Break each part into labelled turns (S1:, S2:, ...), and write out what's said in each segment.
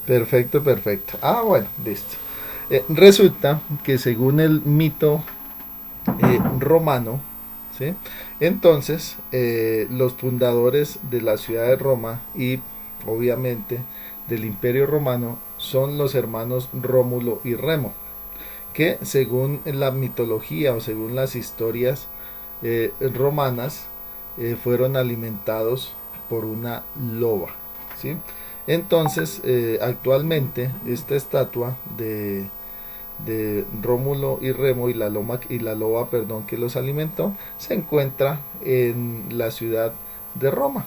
S1: Perfecto, perfecto. Bueno, listo. Resulta que según el mito romano, ¿sí? Entonces, los fundadores de la ciudad de Roma y obviamente del Imperio Romano son los hermanos Rómulo y Remo, que según la mitología o según las historias romanas fueron alimentados por una loba, ¿sí? Entonces, actualmente esta estatua de Rómulo y Remo y la loba, perdón, que los alimentó, se encuentra en la ciudad de Roma.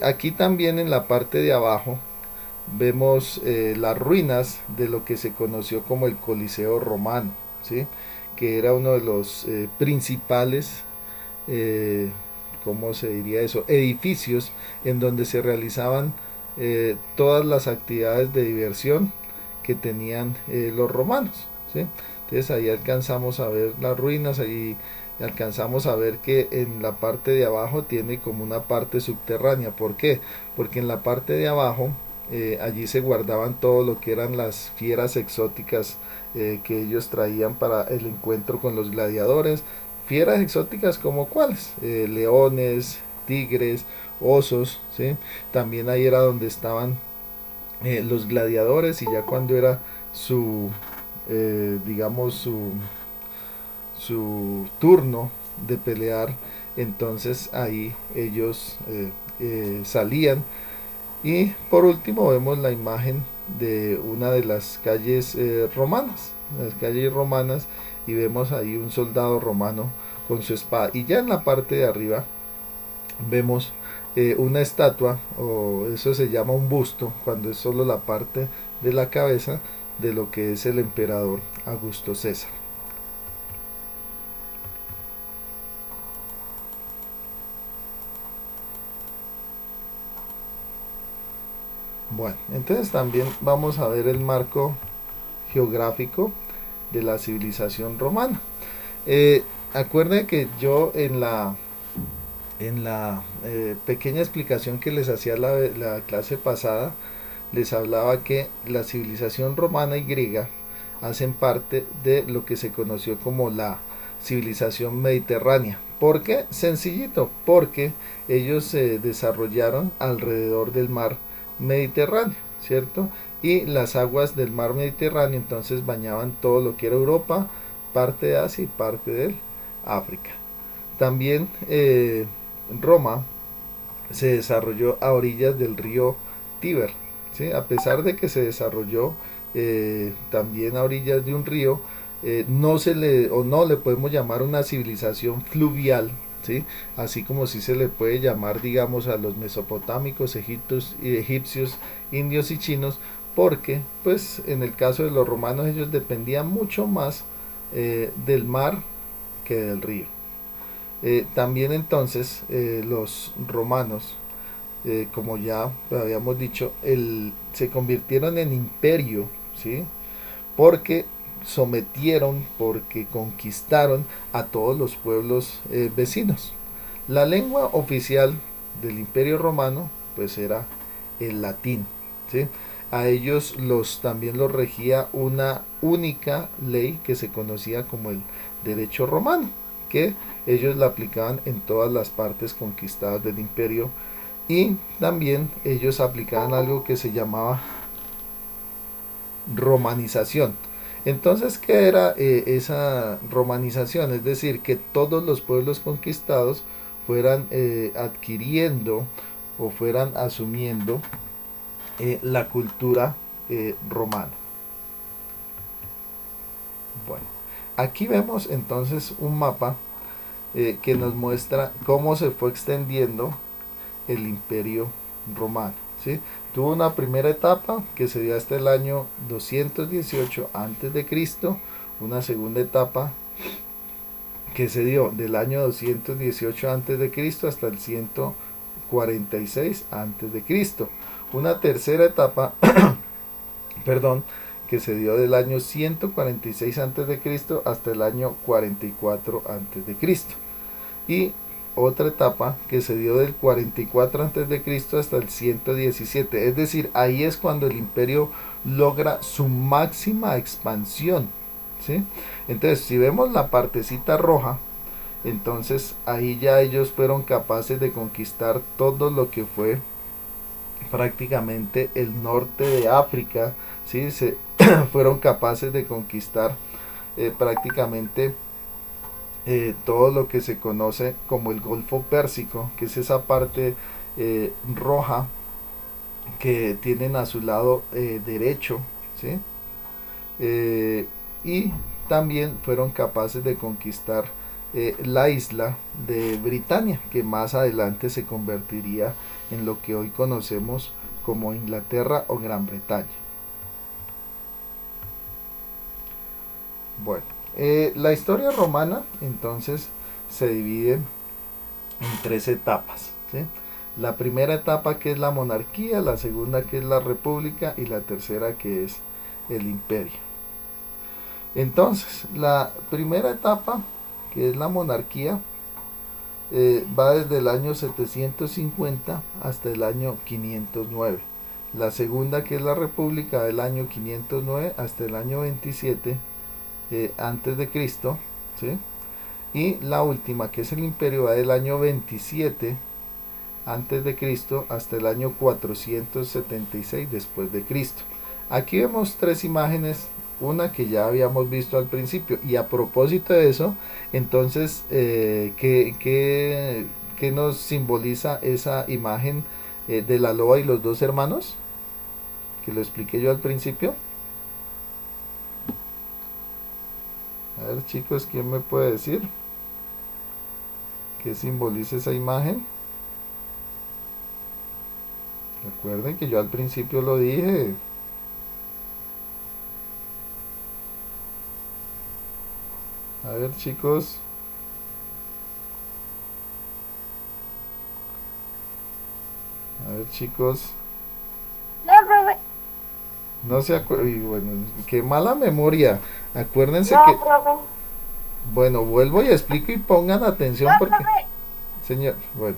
S1: Aquí también en la parte de abajo vemos las ruinas de lo que se conoció como el Coliseo Romano, ¿sí? Que era uno de los principales, eh, ¿cómo se diría eso? Edificios en donde se realizaban todas las actividades de diversión que tenían los romanos, ¿sí? Entonces ahí alcanzamos a ver las ruinas, ahí alcanzamos a ver que en la parte de abajo tiene como una parte subterránea. ¿Por qué? Porque en la parte de abajo allí se guardaban todo lo que eran las fieras exóticas que ellos traían para el encuentro con los gladiadores. Fieras exóticas como cuáles, leones, tigres, osos, ¿sí? También ahí era donde estaban los gladiadores, y ya cuando era su, digamos, su turno de pelear, entonces ahí ellos salían. Y por último vemos la imagen de una de las calles romanas, las calles romanas, y vemos ahí un soldado romano con su espada. Y ya en la parte de arriba vemos una estatua, o eso se llama un busto, cuando es solo la parte de la cabeza de lo que es el emperador Augusto César. Bueno, entonces también vamos a ver el marco geográfico de la civilización romana. Acuerden que yo en la pequeña explicación que les hacía la clase pasada, les hablaba que la civilización romana y griega hacen parte de lo que se conoció como la civilización mediterránea. ¿Por qué? Sencillito, porque ellos se desarrollaron alrededor del mar Mediterráneo, ¿cierto? Y las aguas del mar Mediterráneo entonces bañaban todo lo que era Europa, parte de Asia y parte de África. También Roma se desarrolló a orillas del río Tíber, ¿sí? A pesar de que se desarrolló también a orillas de un río, no se le o no le podemos llamar una civilización fluvial, ¿sí? Así como si se le puede llamar, digamos, a los mesopotámicos, egipcios, indios y chinos, porque pues en el caso de los romanos ellos dependían mucho más del mar que del río. También entonces los romanos, como ya habíamos dicho, se convirtieron en imperio, ¿sí? Porque sometieron, porque conquistaron a todos los pueblos vecinos. La lengua oficial del imperio romano pues era el latín, ¿sí? A ellos también los regía una única ley que se conocía como el derecho romano, que ellos la aplicaban en todas las partes conquistadas del imperio, y también ellos aplicaban algo que se llamaba romanización. Entonces, ¿qué era esa romanización? Es decir, que todos los pueblos conquistados fueran adquiriendo o fueran asumiendo la cultura romana. Bueno, aquí vemos entonces un mapa que nos muestra cómo se fue extendiendo el imperio romano, ¿sí? Tuvo una primera etapa que se dio hasta el año 218 antes de Cristo, una segunda etapa que se dio del año 218 antes de Cristo hasta el 146 antes de Cristo, una tercera etapa perdón, que se dio del año 146 antes de Cristo hasta el año 44 antes de Cristo. Y otra etapa que se dio del 44 antes de Cristo hasta el 117. Es decir, ahí es cuando el imperio logra su máxima expansión, ¿sí? Entonces, si vemos la partecita roja, entonces ahí ya ellos fueron capaces de conquistar todo lo que fue prácticamente el norte de África, ¿sí? Se fueron capaces de conquistar prácticamente todo lo que se conoce como el Golfo Pérsico, que es esa parte roja que tienen a su lado derecho, ¿sí? Y también fueron capaces de conquistar la isla de Britania, que más adelante se convertiría en lo que hoy conocemos como Inglaterra o Gran Bretaña. Bueno, la historia romana entonces se divide en tres etapas, ¿sí? La primera etapa, que es la monarquía, la segunda, que es la república, y la tercera, que es el imperio. Entonces, la primera etapa, que es la monarquía, va desde el año 750 hasta el año 509. La segunda, que es la república, del año 509 hasta el año 27 antes de Cristo, ¿sí? Y la última, que es el imperio, va del año 27 antes de Cristo hasta el año 476 después de Cristo. Aquí vemos tres imágenes, una que ya habíamos visto al principio, y a propósito de eso, entonces, ¿qué nos simboliza esa imagen de la loba y los dos hermanos? Que lo expliqué yo al principio. A ver, chicos, ¿quién me puede decir qué simboliza esa imagen? Recuerden que yo al principio lo dije. A ver, chicos. A ver, chicos.
S2: No, profe.
S1: No se acuerdan. Y bueno, qué mala memoria. Acuérdense
S2: No,
S1: que.
S2: profe.
S1: Bueno, vuelvo y explico y pongan
S2: No,
S1: atención porque.
S2: profe.
S1: Señor, bueno,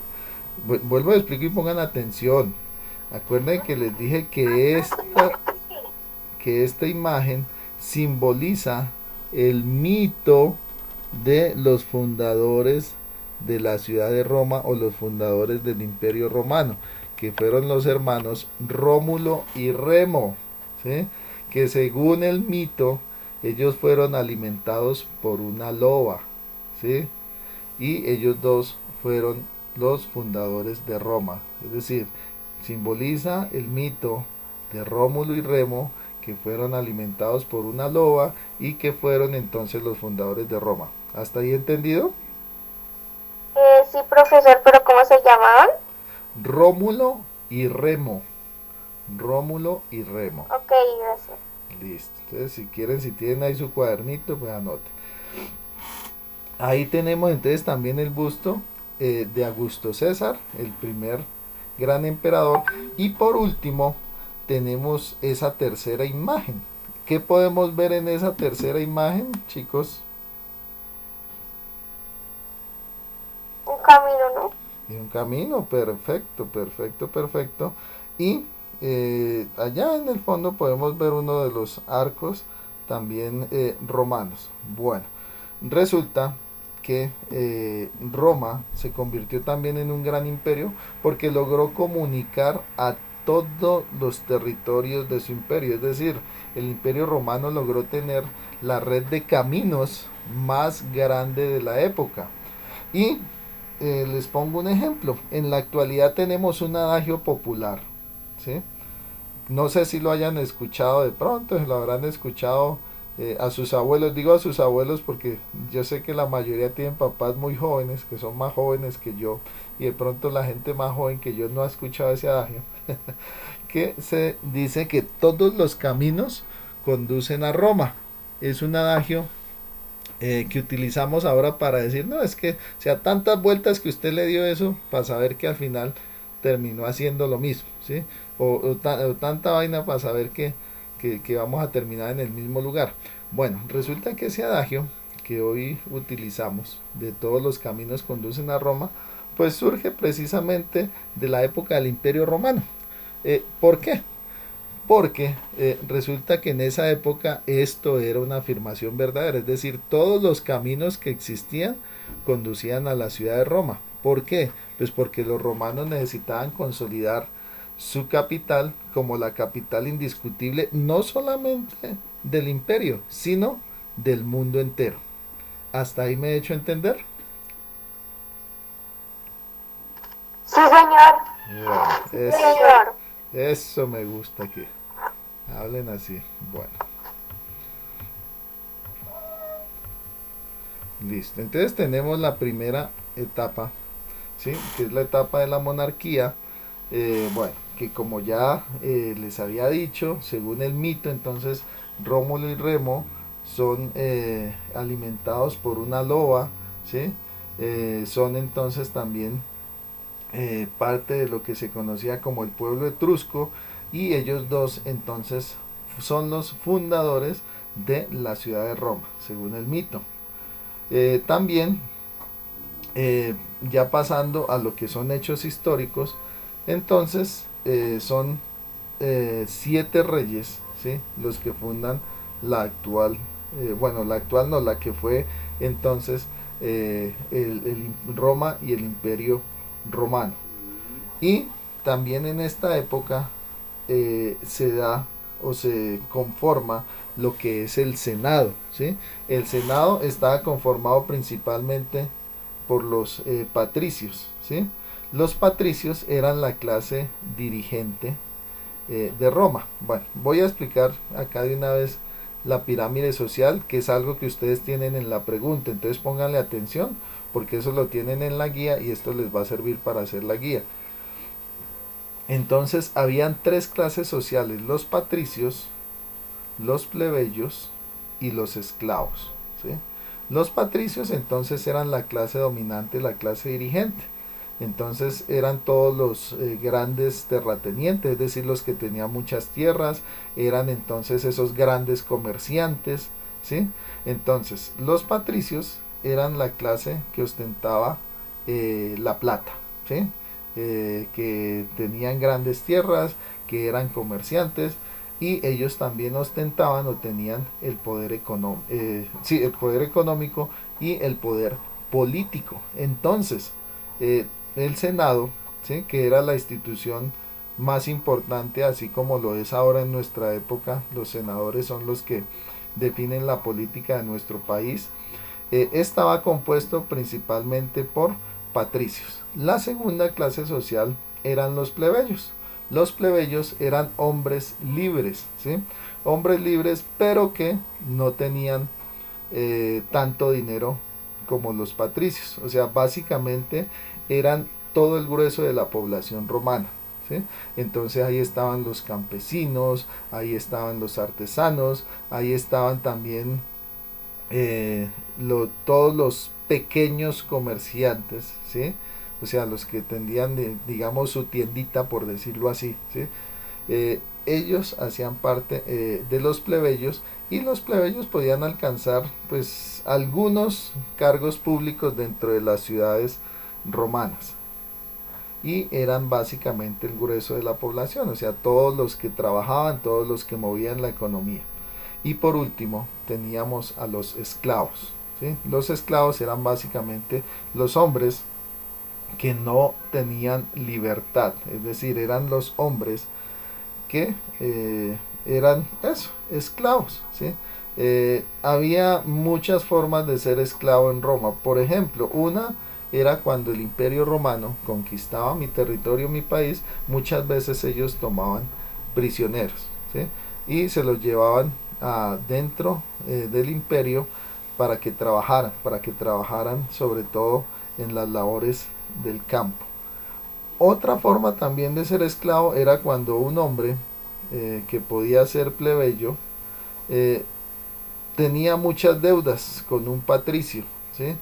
S1: vuelvo y explico y pongan atención. Acuérdense que les dije que esta imagen simboliza el mito de los fundadores de la ciudad de Roma, o los fundadores del imperio romano, que fueron los hermanos Rómulo y Remo, ¿sí? Que según el mito ellos fueron alimentados por una loba, ¿sí? Y ellos dos fueron los fundadores de Roma. Es decir, simboliza el mito de Rómulo y Remo, que fueron alimentados por una loba y que fueron entonces los fundadores de Roma. ¿Hasta ahí entendido?
S2: Sí, profesor, pero ¿cómo se llamaban?
S1: Rómulo y Remo. Rómulo y Remo.
S2: Ok, gracias.
S1: Listo. Entonces, si quieren, si tienen ahí su cuadernito, pues anoten. Ahí tenemos entonces también el busto de Augusto César, el primer gran emperador. Y por último, tenemos esa tercera imagen. ¿Qué podemos ver en esa tercera imagen, chicos?
S2: Un camino, ¿no?
S1: Y un camino, perfecto, perfecto, perfecto. Y allá en el fondo podemos ver uno de los arcos también romanos. Bueno, resulta que Roma se convirtió también en un gran imperio porque logró comunicar a todos los territorios de su imperio. Es decir, el imperio romano logró tener la red de caminos más grande de la época. Y les pongo un ejemplo. En la actualidad tenemos un adagio popular, ¿sí? No sé si lo hayan escuchado de pronto, lo habrán escuchado a sus abuelos. Digo a sus abuelos porque yo sé que la mayoría tienen papás muy jóvenes, que son más jóvenes que yo, y de pronto la gente más joven que yo no ha escuchado ese adagio, que se dice que todos los caminos conducen a Roma. Es un adagio que utilizamos ahora para decir, no, es que, o sea, tantas vueltas que usted le dio eso para saber que al final terminó haciendo lo mismo, ¿sí? O tanta vaina para saber que vamos a terminar en el mismo lugar. Bueno, resulta que ese adagio, que hoy utilizamos, de todos los caminos conducen a Roma, pues surge precisamente de la época del Imperio Romano. ¿Por qué? Porque resulta que en esa época esto era una afirmación verdadera, es decir, todos los caminos que existían conducían a la ciudad de Roma. ¿Por qué? Pues porque los romanos necesitaban consolidar su capital como la capital indiscutible no solamente del imperio, sino del mundo entero. ¿Hasta ahí me he hecho entender?
S2: Sí, señor.
S1: Bueno,
S2: Sí, señor.
S1: eso me gusta que hablen así. Bueno, listo. Entonces tenemos la primera etapa, ¿sí? Que es la etapa de la monarquía. Bueno, que como ya les había dicho, según el mito, entonces Rómulo y Remo son alimentados por una loba, ¿sí? Son entonces también parte de lo que se conocía como el pueblo etrusco, y ellos dos entonces son los fundadores de la ciudad de Roma, según el mito. También, eh, ya pasando a lo que son hechos históricos, entonces son 7 reyes, ¿sí? Los que fundan la actual, bueno, la actual no, la que fue entonces Roma y el Imperio Romano. Y también en esta época se da o se conforma lo que es el Senado, ¿sí? El Senado estaba conformado principalmente por los patricios, ¿sí? Los patricios eran la clase dirigente de Roma. Bueno, voy a explicar acá de una vez la pirámide social, que es algo que ustedes tienen en la pregunta, entonces pónganle atención porque eso lo tienen en la guía y esto les va a servir para hacer la guía. Entonces habían 3 clases sociales: los patricios, los plebeyos y los esclavos, ¿sí? Los patricios entonces eran la clase dominante, la clase dirigente. Entonces eran todos los grandes terratenientes, es decir, los que tenían muchas tierras, eran entonces esos grandes comerciantes, ¿sí? Entonces los patricios eran la clase que ostentaba la plata, ¿sí? Que tenían grandes tierras, que eran comerciantes, y ellos también ostentaban o tenían el poder sí, el poder económico y el poder político. Entonces, el Senado, ¿sí? Que era la institución más importante, así como lo es ahora en nuestra época, los senadores son los que definen la política de nuestro país, estaba compuesto principalmente por patricios. La segunda clase social eran los plebeyos. Los plebeyos eran hombres libres, ¿sí? Hombres libres, pero que no tenían tanto dinero como los patricios. O sea, básicamente eran todo el grueso de la población romana, ¿sí? Entonces ahí estaban los campesinos, ahí estaban los artesanos, ahí estaban también todos los pequeños comerciantes, ¿sí? O sea, los que tendían, digamos, su tiendita, por decirlo así, ¿sí? Ellos hacían parte de los plebeyos, y los plebeyos podían alcanzar pues algunos cargos públicos dentro de las ciudades romanas, y eran básicamente el grueso de la población, o sea, todos los que trabajaban, todos los que movían la economía. Y por último teníamos a los esclavos, ¿sí? Los esclavos eran básicamente los hombres que no tenían libertad, es decir, eran los hombres que eran eso, esclavos, ¿sí? Había muchas formas de ser esclavo en Roma. Por ejemplo, una era cuando el Imperio Romano conquistaba mi territorio, mi país, muchas veces ellos tomaban prisioneros, ¿sí? Y se los llevaban dentro del imperio para que trabajaran sobre todo en las labores del campo. Otra forma también de ser esclavo era cuando un hombre que podía ser plebeyo eh, tenía muchas deudas con un patricio, ¿sí?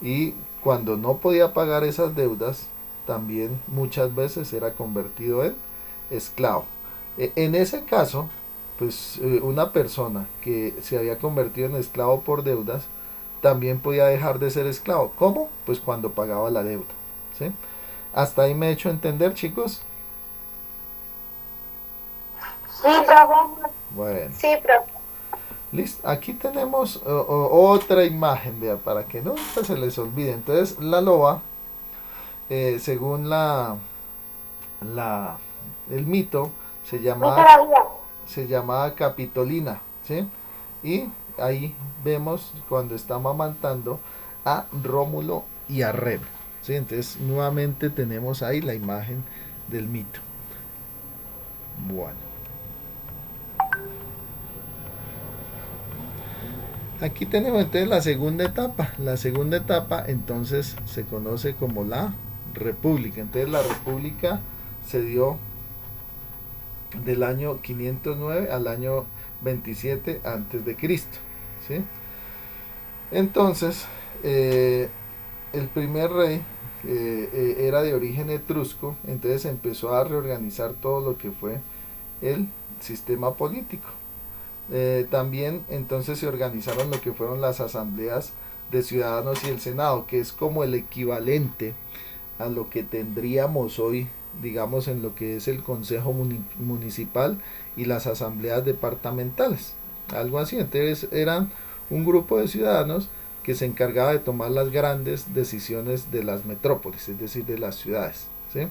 S1: Y cuando no podía pagar esas deudas, también muchas veces era convertido en esclavo. En ese caso, pues una persona que se había convertido en esclavo por deudas, también podía dejar de ser esclavo. ¿Cómo? Pues cuando pagaba la deuda. ¿Sí? Hasta ahí me he hecho entender, chicos.
S2: Sí, profe.
S1: Bueno,
S2: Sí, profe.
S1: listo. Aquí tenemos otra imagen, vea, para que nunca se les olvide. Entonces, la loba, según la, el mito, se llamaba,
S2: Mitología.
S1: se llamaba Capitolina, ¿sí? Y ahí vemos cuando está amamantando a Rómulo y a Remo, ¿sí? Entonces, nuevamente tenemos ahí la imagen del mito. Bueno, aquí tenemos entonces la segunda etapa. La segunda etapa entonces se conoce como la República. Entonces la República se dio del año 509 al año 27 antes de Cristo. ¿Sí? Entonces, el primer rey era de origen etrusco, entonces empezó a reorganizar todo lo que fue el sistema político. También entonces se organizaron lo que fueron las asambleas de ciudadanos y el Senado, que es como el equivalente a lo que tendríamos hoy, digamos, en lo que es el Consejo Municipal y las asambleas departamentales. Algo así, entonces eran un grupo de ciudadanos que se encargaba de tomar las grandes decisiones de las metrópolis, es decir, de las ciudades. ¿Sí?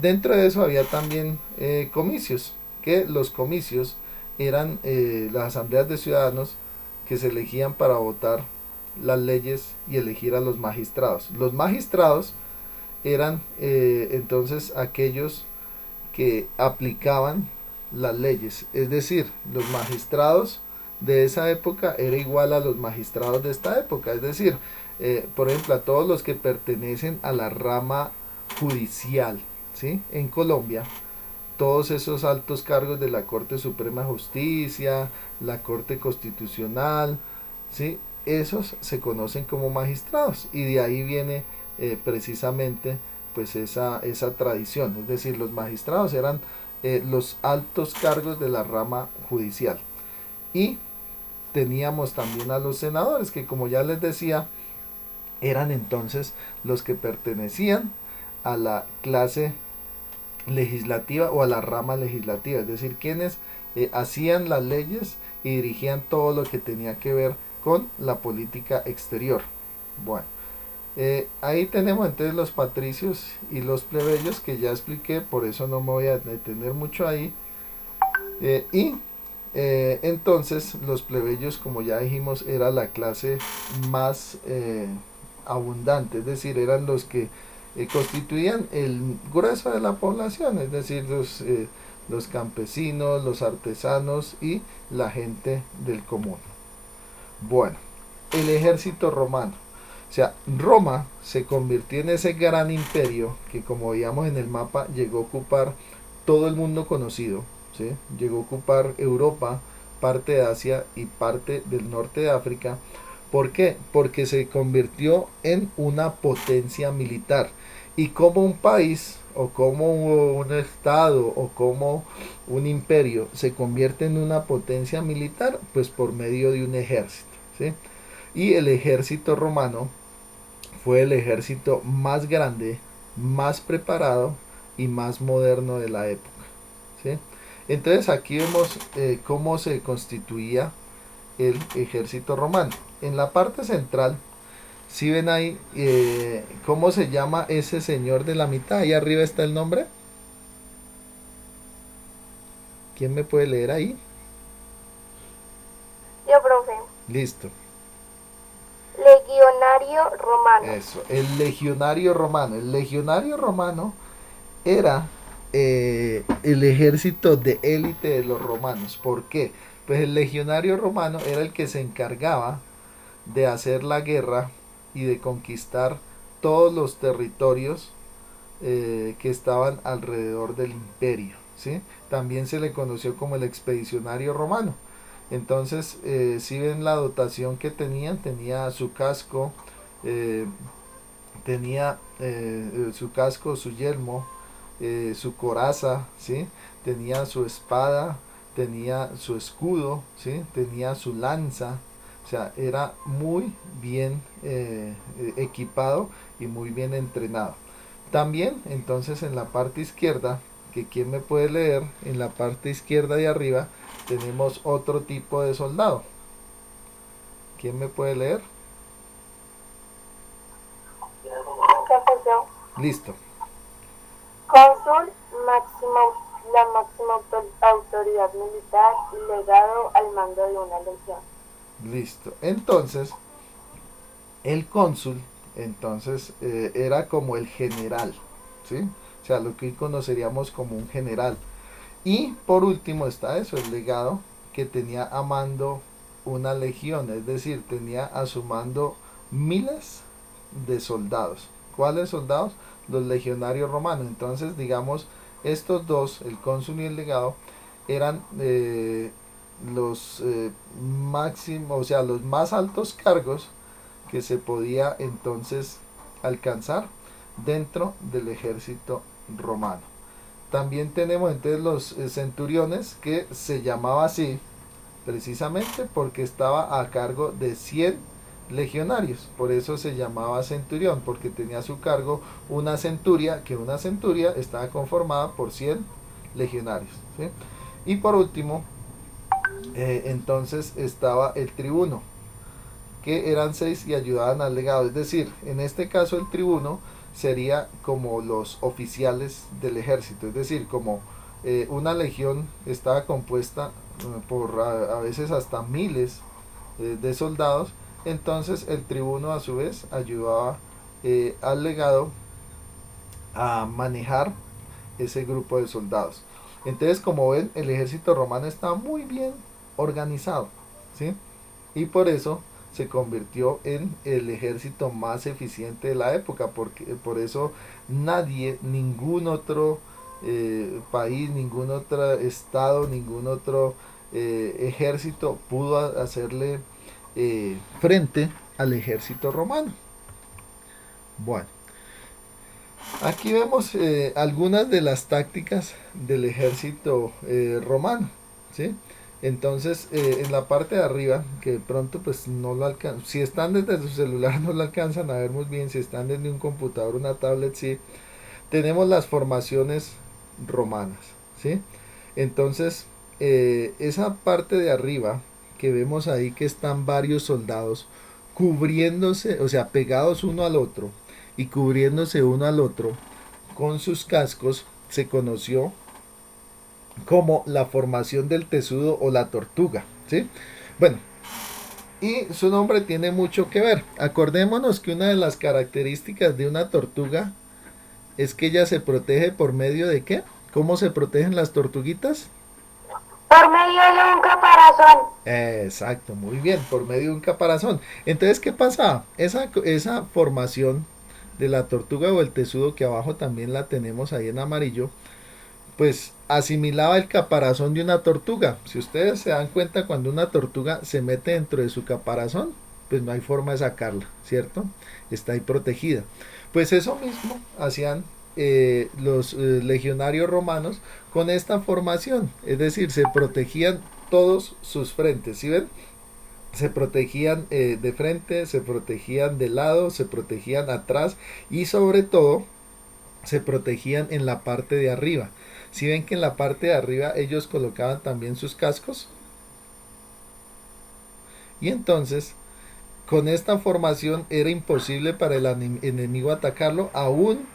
S1: Dentro de eso había también comicios, que los comicios eran las asambleas de ciudadanos que se elegían para votar las leyes y elegir a los magistrados. Los magistrados eran entonces aquellos que aplicaban las leyes, es decir, los magistrados de esa época era igual a los magistrados de esta época, es decir, por ejemplo, a todos los que pertenecen a la rama judicial, ¿sí? En Colombia, todos esos altos cargos de la Corte Suprema de Justicia, la Corte Constitucional, ¿sí? Esos se conocen como magistrados y de ahí viene precisamente pues esa tradición, es decir, los magistrados eran los altos cargos de la rama judicial. Y teníamos también a los senadores, que como ya les decía, eran entonces los que pertenecían a la clase legislativa o a la rama legislativa, es decir, quienes hacían las leyes y dirigían todo lo que tenía que ver con la política exterior. Bueno, ahí tenemos entonces los patricios y los plebeyos que ya expliqué, por eso no me voy a detener mucho ahí. Y entonces los plebeyos, como ya dijimos, era la clase más abundante, es decir, eran los que constituían el grueso de la población, es decir, los campesinos, los artesanos y la gente del común. Bueno, el ejército romano. O sea, Roma se convirtió en ese gran imperio que, como veíamos en el mapa, llegó a ocupar todo el mundo conocido. ¿Sí? Llegó a ocupar Europa, parte de Asia y parte del norte de África. ¿Por qué? Porque se convirtió en una potencia militar. Y como un país, o como un estado, o como un imperio se convierte en una potencia militar, pues por medio de un ejército. ¿Sí? Y el ejército romano fue el ejército más grande, más preparado y más moderno de la época. ¿Sí? Entonces aquí vemos cómo se constituía el ejército romano. En la parte central, si ven ahí cómo se llama ese señor de la mitad, ahí arriba está el nombre. ¿Quién me puede leer ahí?
S2: Yo, profe.
S1: Listo.
S2: Legionario romano.
S1: Eso, el legionario romano. El legionario romano era el ejército de élite de los romanos. ¿Por qué? Pues el legionario romano era el que se encargaba de hacer la guerra y de conquistar todos los territorios que estaban alrededor del imperio. ¿Sí? También se le conoció como el expedicionario romano. Entonces, si ven la dotación que tenían, tenía su casco, eh, tenía su casco, su yelmo, su coraza, ¿sí? Tenía su espada, tenía su escudo, ¿sí? Tenía su lanza, sea, era muy bien equipado y muy bien entrenado. También, entonces, en la parte izquierda, que quién me puede leer, en la parte izquierda de arriba tenemos otro tipo de soldado. ¿Quién me puede leer?
S2: Profesor.
S1: Listo,
S2: Cónsul, máximo, la máxima autoridad militar y legado al mando de una legión.
S1: listo. Entonces, el cónsul, entonces, era como el general, ¿sí? O sea, lo que hoy conoceríamos como un general. Y por último está eso, el legado, que tenía a mando una legión, es decir, tenía a su mando miles de soldados. ¿Cuáles soldados? Los legionarios romanos. Entonces, digamos, estos dos, el cónsul y el legado, eran los máximos, o sea, los más altos cargos que se podía entonces alcanzar dentro del ejército romano. También tenemos entonces los centuriones, que se llamaba así precisamente porque estaba a cargo de 100 legionarios. Por eso se llamaba centurión, porque tenía a su cargo una centuria, que una centuria estaba conformada por 100 legionarios, ¿sí? Y por último, entonces estaba el tribuno, que eran 6 y ayudaban al legado. Es decir, en este caso el tribuno sería como los oficiales del ejército, es decir, como una legión estaba compuesta por a veces hasta miles de soldados, entonces el tribuno a su vez ayudaba al legado a manejar ese grupo de soldados. Entonces, como ven, el ejército romano estaba muy bien organizado, ¿sí? Y por eso se convirtió en el ejército más eficiente de la época, porque por eso nadie, ningún otro país, ningún otro estado, ningún otro ejército pudo hacerle frente al ejército romano. Bueno, aquí vemos algunas de las tácticas del ejército romano, ¿sí? Entonces, en la parte de arriba, que de pronto pues no lo alcanzan, si están desde su celular no lo alcanzan a ver muy bien, si están desde un computador, una tablet, sí, tenemos las formaciones romanas, ¿sí? Entonces, esa parte de arriba que vemos ahí, que están varios soldados cubriéndose, o sea, pegados uno al otro y cubriéndose uno al otro con sus cascos, se conoció como la formación del tesudo o la tortuga, ¿sí? Bueno, y su nombre tiene mucho que ver. Acordémonos que una de las características de una tortuga es que ella se protege por medio de ¿qué? ¿Cómo se protegen las tortuguitas?
S2: Por medio de un caparazón.
S1: Exacto, muy bien, por medio de un caparazón. Entonces, ¿qué pasa? Esa formación de la tortuga o el tesudo, que abajo también la tenemos ahí en amarillo, pues asimilaba el caparazón de una tortuga. Si ustedes se dan cuenta, cuando una tortuga se mete dentro de su caparazón, pues no hay forma de sacarla, ¿cierto? Está ahí protegida. Pues eso mismo hacían los legionarios romanos con esta formación, es decir, se protegían todos sus frentes, ¿sí ven? Se protegían de frente, se protegían de lado, se protegían atrás y sobre todo se protegían en la parte de arriba. Si ven que en la parte de arriba ellos colocaban también sus cascos. Y entonces, con esta formación era imposible para el enemigo atacarlo, aún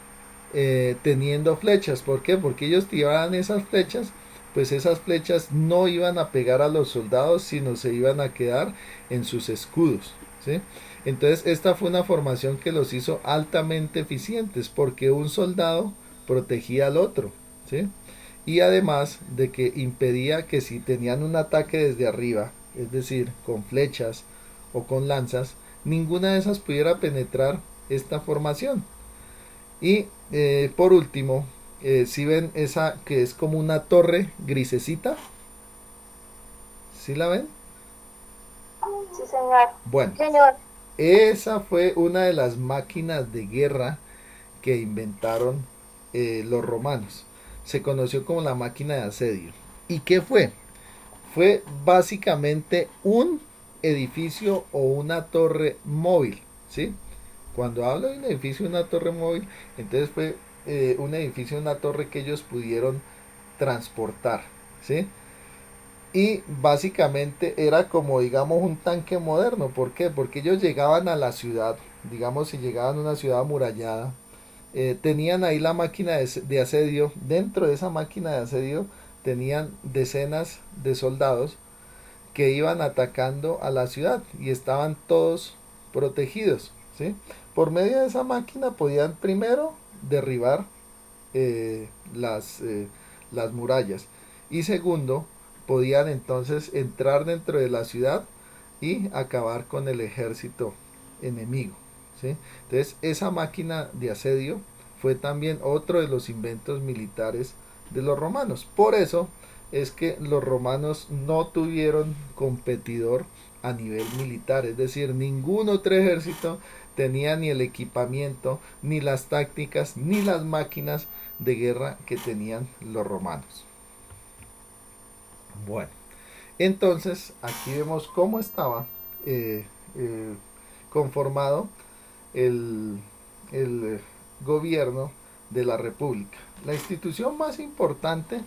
S1: teniendo flechas. ¿Por qué? Porque ellos tiraban esas flechas, pues esas flechas no iban a pegar a los soldados, sino se iban a quedar en sus escudos, ¿sí? Entonces esta fue una formación que los hizo altamente eficientes, porque un soldado protegía al otro, ¿sí? Y además de que impedía que si tenían un ataque desde arriba, es decir, con flechas o con lanzas, ninguna de esas pudiera penetrar esta formación. Y por último, si ven esa que es como una torre grisecita, ¿sí la ven?
S2: Sí, señor.
S1: Bueno,
S2: Señor.
S1: esa fue una de las máquinas de guerra que inventaron los romanos. Se conoció como la máquina de asedio. ¿Y qué fue? Fue básicamente un edificio o una torre móvil, ¿sí? Cuando hablo de un edificio, una torre móvil, entonces fue un edificio, una torre que ellos pudieron transportar, ¿sí? Y básicamente era como, digamos, un tanque moderno. ¿Por qué? Porque ellos llegaban a la ciudad, digamos, si llegaban a una ciudad amurallada, tenían ahí la máquina de asedio. Dentro de esa máquina de asedio tenían decenas de soldados que iban atacando a la ciudad y estaban todos protegidos, ¿sí? Por medio de esa máquina podían primero derribar eh, las, eh, las murallas y segundo podían entonces entrar dentro de la ciudad y acabar con el ejército enemigo, ¿sí? Entonces esa máquina de asedio fue también otro de los inventos militares de los romanos. Por eso es que los romanos no tuvieron competidor a nivel militar, es decir, ningún otro ejército tenía ni el equipamiento, ni las tácticas, ni las máquinas de guerra que tenían los romanos. Bueno, entonces aquí vemos cómo estaba eh, eh, conformado el, el gobierno de la República. La institución más importante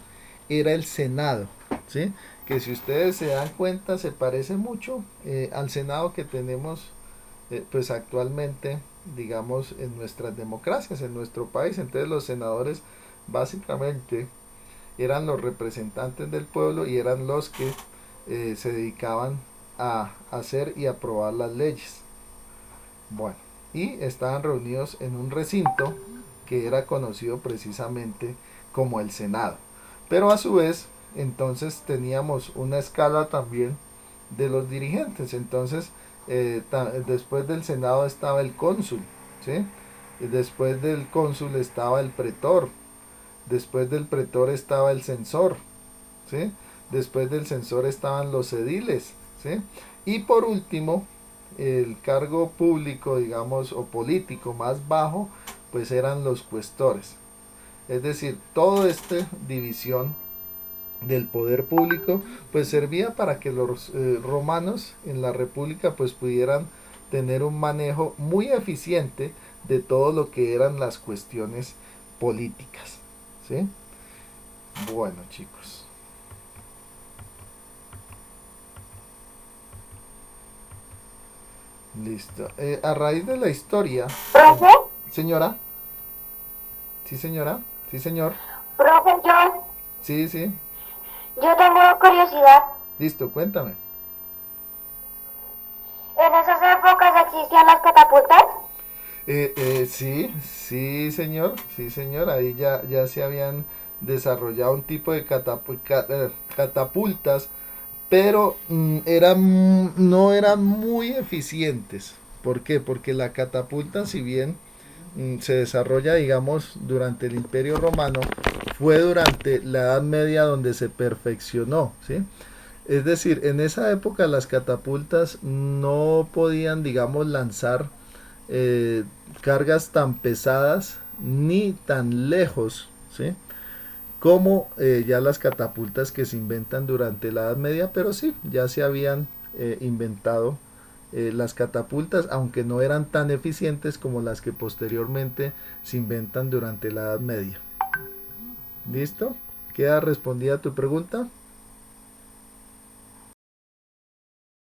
S1: era el Senado, ¿sí? Que si ustedes se dan cuenta se parece mucho al Senado que tenemos pues actualmente, digamos, en nuestras democracias, en nuestro país. Entonces los senadores básicamente eran los representantes del pueblo y eran los que se dedicaban a hacer y aprobar las leyes. Bueno, y estaban reunidos en un recinto que era conocido precisamente como el Senado. Pero a su vez, entonces teníamos una escala también de los dirigentes. Entonces, después del Senado estaba el cónsul, ¿sí? Y después del cónsul estaba el pretor, después del pretor estaba el censor, ¿sí? Después del censor estaban los ediles, ¿sí? Y por último, el cargo público, digamos, o político más bajo, pues eran los cuestores. Es decir, toda esta división del poder público pues servía para que los romanos en la república pues pudieran tener un manejo muy eficiente de todo lo que eran las cuestiones políticas, ¿sí? Bueno, chicos, listo. A raíz de la historia,
S2: Profe,
S1: señora, sí señora, sí señor,
S2: profe,
S1: sí, sí,
S2: yo tengo curiosidad.
S1: listo, cuéntame.
S2: ¿En esas épocas existían las catapultas?
S1: Sí, sí señor, ahí ya se habían desarrollado un tipo de catapultas, pero no eran muy eficientes. ¿Por qué? Porque la catapulta, si bien se desarrolla, digamos, durante el Imperio Romano, fue durante la Edad Media donde se perfeccionó, ¿sí? Es decir, en esa época las catapultas no podían, digamos, lanzar eh, cargas tan pesadas ni tan lejos, ¿sí? Como ya las catapultas que se inventan durante la Edad Media, pero sí, ya se habían inventado las catapultas, aunque no eran tan eficientes como las que posteriormente se inventan durante la Edad Media. ¿Listo? ¿Queda respondida tu pregunta?